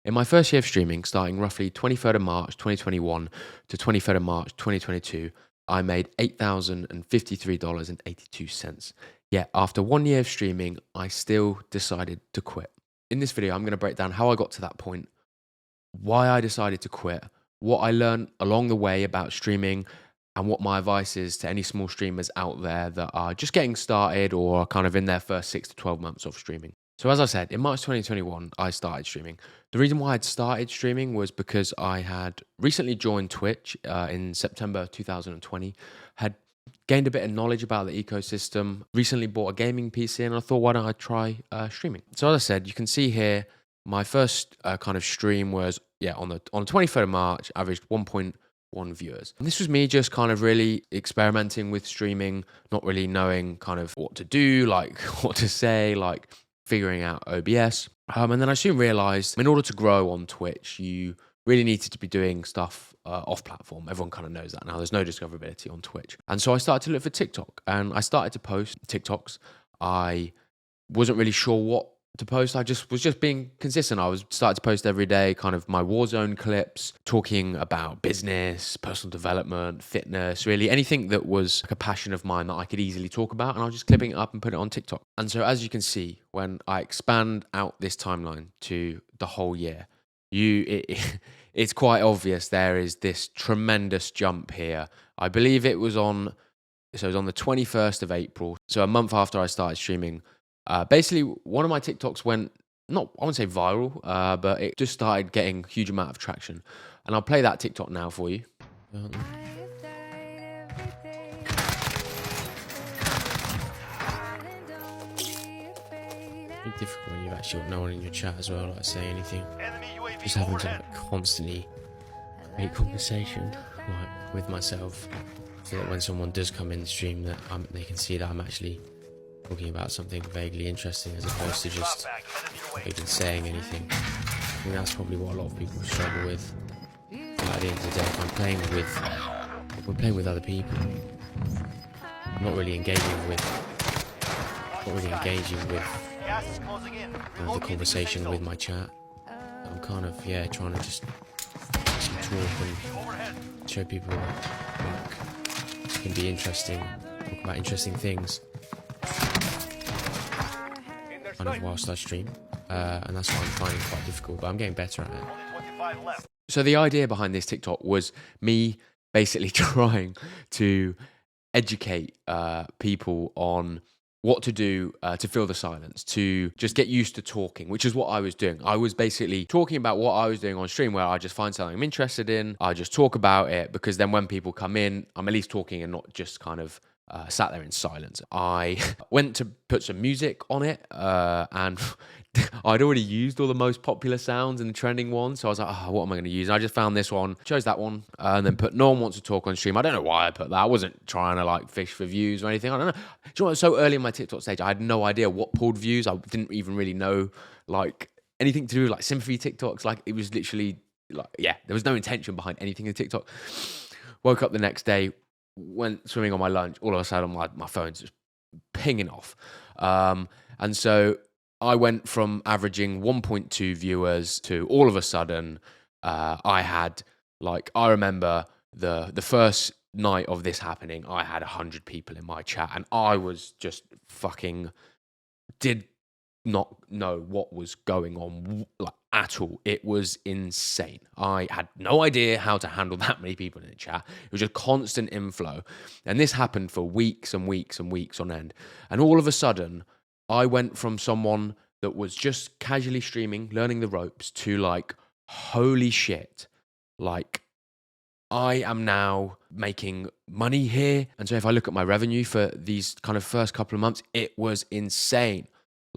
In my first year of streaming, starting roughly 23rd of March 2021 to 23rd of March 2022, I made $8,053.82. Yet after 1 year of streaming, I still decided to quit. In this video, I'm going to break down how I got to that point, why I decided to quit, what I learned along the way about streaming, and what my advice is to any small streamers out there that are just getting started or are kind of in their first 6 to 12 months of streaming. So as I said, in March 2021, I started streaming. The reason why I'd started streaming was because I had recently joined Twitch in September 2020, had gained a bit of knowledge about the ecosystem, recently bought a gaming PC, and I thought, why don't I try streaming? So as I said, you can see here, my first kind of stream was, on the 23rd of March, averaged 1.1 viewers. And this was me just kind of really experimenting with streaming, not really knowing kind of what to do, like what to say, like figuring out OBS. And then I soon realized in order to grow on Twitch, you really needed to be doing stuff off platform. Everyone kind of knows that now. There's no discoverability on Twitch. And so I started to look for TikTok and I started to post TikToks. I wasn't really sure what to post. I was just being consistent. I was started to post every day, kind of my Warzone clips, talking about business, personal development, fitness, really anything that was like a passion of mine that I could easily talk about. And I was just clipping it up and put it on TikTok. And so as you can see, when I expand out this timeline to the whole year, it's quite obvious there is this tremendous jump here. I believe it was on the 21st of April, so a month after I started streaming. Basically, one of my TikToks went, I won't say viral, but it just started getting a huge amount of traction. And I'll play that TikTok now for you. It's difficult when you've actually got no one in your chat as well, like say anything. Just having to constantly create conversation, like with myself, so that when someone does come in the stream, that they can see that I'm actually talking about something vaguely interesting as opposed to just even saying anything. I think that's probably what a lot of people struggle with. But at the end of the day, if we're playing with other people, I'm not really engaging with the conversation with my chat. I'm kind of trying to just actually talk and show people like it can be interesting, talk about interesting things kind of whilst I stream, and that's why I'm finding it quite difficult, but I'm getting better at it. So the idea behind this TikTok was me basically trying to educate people on what to do to fill the silence, to just get used to talking, which is what I was doing. I was basically talking about what I was doing on stream, where I just find something I'm interested in, I just talk about it, because then when people come in, I'm at least talking and not just kind of sat there in silence. I went to put some music on it, and I'd already used all the most popular sounds and the trending ones, so I was like, what am I going to use? And I just found this one, chose that one, and then put "No One Wants to Talk" on stream. I don't know why I put that. I wasn't trying to like fish for views or anything. I don't know. Do you know what? So early in my TikTok stage, I had no idea what pulled views. I didn't even really know like anything to do with like sympathy TikToks. Like it was literally like, there was no intention behind anything in TikTok. Woke up the next day, went swimming on my lunch, all of a sudden my phone's just pinging off. And so I went from averaging 1.2 viewers to all of a sudden, I had I remember the first night of this happening, I had 100 people in my chat, and I was just fucking did not know what was going on at all. It was insane. I had no idea how to handle that many people in the chat. It was just constant inflow. And this happened for weeks and weeks and weeks on end. And all of a sudden, I went from someone that was just casually streaming, learning the ropes, to holy shit, I am now making money here. And so if I look at my revenue for these kind of first couple of months, it was insane.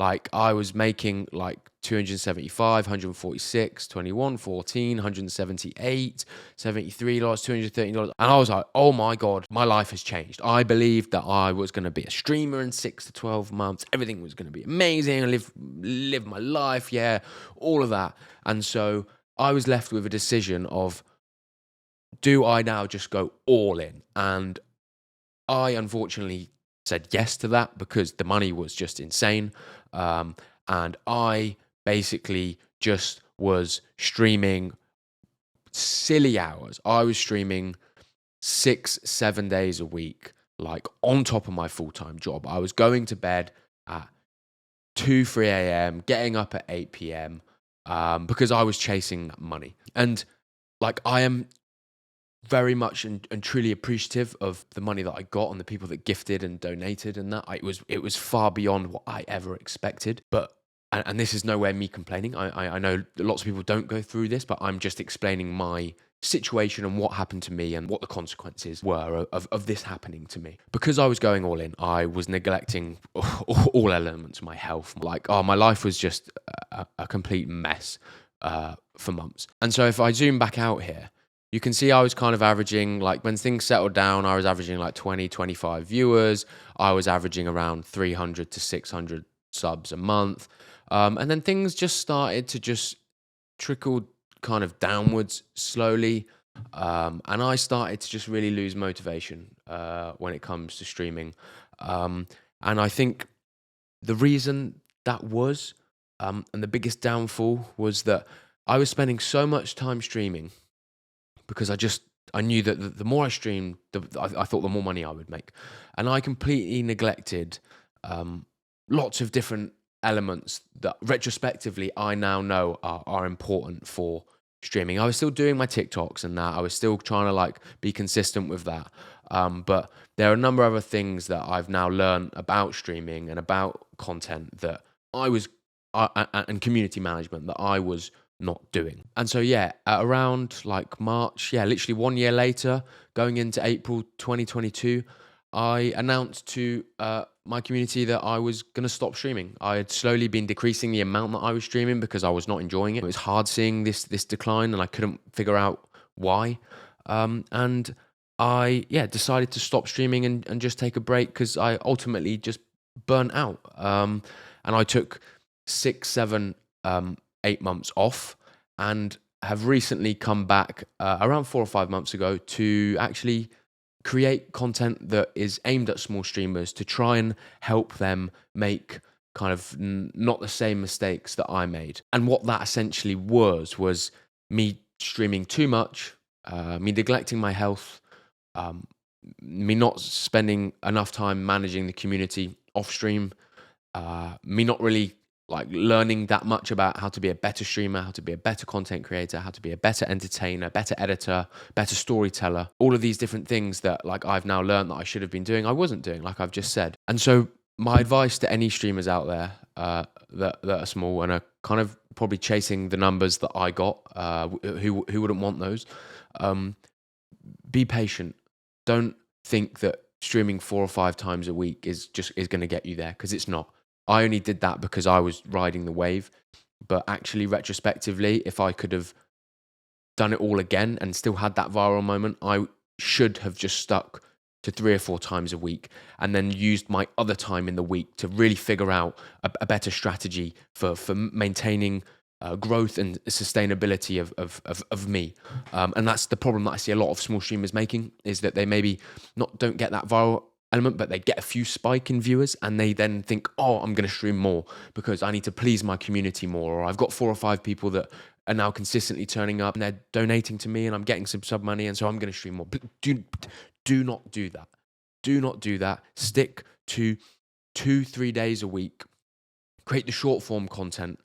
I was making 275, 146, 21, 14, 178, $73, $230. And I was like, oh my God, my life has changed. I believed that I was going to be a streamer in 6 to 12 months. Everything was going to be amazing. I live my life. Yeah, all of that. And so I was left with a decision of, do I now just go all in? And I unfortunately said yes to that because the money was just insane. And I basically just was streaming silly hours. I was streaming 6-7 days a week, like on top of my full-time job. I was going to bed at 2-3 a.m., getting up at 8 p.m. Because I was chasing money. And like, I am very much and truly appreciative of the money that I got and the people that gifted and donated, and that it was far beyond what I ever expected. But and this is nowhere me complaining. I know lots of people don't go through this, but I'm just explaining my situation and what happened to me and what the consequences were of this happening to me. Because I was going all in, I was neglecting all elements of my health. Like, my life was just a complete mess for months. And so if I zoom back out here, you can see I was kind of averaging, like, when things settled down, I was averaging like 20, 25 viewers. I was averaging around 300 to 600 subs a month. And then things just started to just trickle kind of downwards slowly. And I started to just really lose motivation when it comes to streaming. And I think the reason that was, and the biggest downfall, was that I was spending so much time streaming because I knew that the more I streamed, I thought the more money I would make. And I completely neglected lots of different elements that retrospectively I now know are important for streaming. I was still doing my TikToks and that. I was still trying to like be consistent with that. But there are a number of other things that I've now learned about streaming and about content that and community management that I was not doing. And so, yeah, at around like March, literally 1 year later, going into April 2022, I announced to my community that I was going to stop streaming. I had slowly been decreasing the amount that I was streaming because I was not enjoying it. It was hard seeing this decline, and I couldn't figure out why. And I decided to stop streaming and just take a break because I ultimately just burnt out. And I took 6, 7, 8 months off, and have recently come back around 4 or 5 months ago to actually create content that is aimed at small streamers to try and help them make kind of not the same mistakes that I made. And what that essentially was me streaming too much, me neglecting my health, me not spending enough time managing the community off stream, me not really like learning that much about how to be a better streamer, how to be a better content creator, how to be a better entertainer, better editor, better storyteller. All of these different things that like I've now learned that I should have been doing, I wasn't doing, like I've just said. And so my advice to any streamers out there that are small and are kind of probably chasing the numbers that I got, who wouldn't want those, be patient. Don't think that streaming 4 or 5 times a week is going to get you there, because it's not. I only did that because I was riding the wave. But actually, retrospectively, if I could have done it all again and still had that viral moment, I should have just stuck to 3 or 4 times a week and then used my other time in the week to really figure out a better strategy for maintaining growth and sustainability of me. And that's the problem that I see a lot of small streamers making, is that they maybe don't get that viral element, but they get a few spike in viewers and they then think, oh, I'm going to stream more because I need to please my community more, or I've got 4 or 5 people that are now consistently turning up and they're donating to me and I'm getting some sub money, and so I'm going to stream more. But do not do that. Do not do that. Stick to 2-3 days a week. Create the short form content.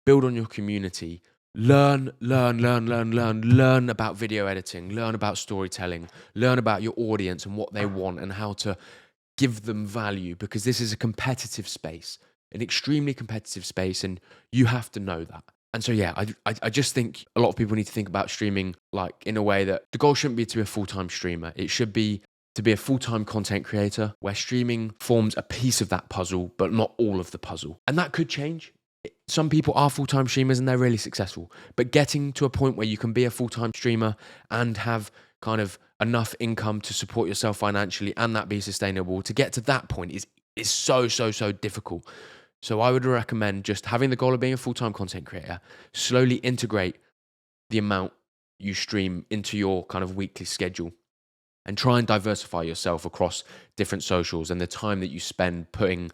Build on your community. Learn about video editing, learn about storytelling, learn about your audience and what they want and how to give them value, because this is a competitive space, an extremely competitive space, and you have to know that. And so, I just think a lot of people need to think about streaming like in a way that the goal shouldn't be to be a full-time streamer. It should be to be a full-time content creator, where streaming forms a piece of that puzzle, but not all of the puzzle. And that could change. Some people are full-time streamers and they're really successful, but getting to a point where you can be a full-time streamer and have kind of enough income to support yourself financially and that be sustainable, to get to that point is so difficult. So I would recommend just having the goal of being a full-time content creator, slowly integrate the amount you stream into your kind of weekly schedule, and try and diversify yourself across different socials and the time that you spend putting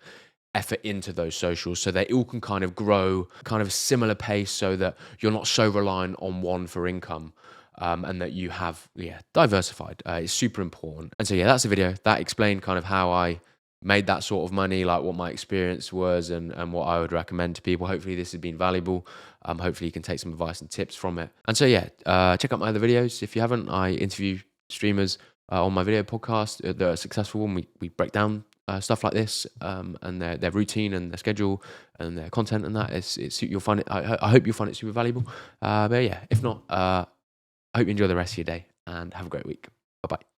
effort into those socials so they all can kind of grow kind of a similar pace, so that you're not so reliant on one for income, and that you have diversified. It's super important. And so that's the video that explained kind of how I made that sort of money, like what my experience was, and what I would recommend to people. Hopefully this has been valuable. Hopefully you can take some advice and tips from it. And so check out my other videos if you haven't. I interview streamers on my video podcast that are successful, and we break down stuff like this, and their routine and their schedule and their content, and that you'll find it. I hope you'll find it super valuable. But if not, I hope you enjoy the rest of your day and have a great week. Bye bye.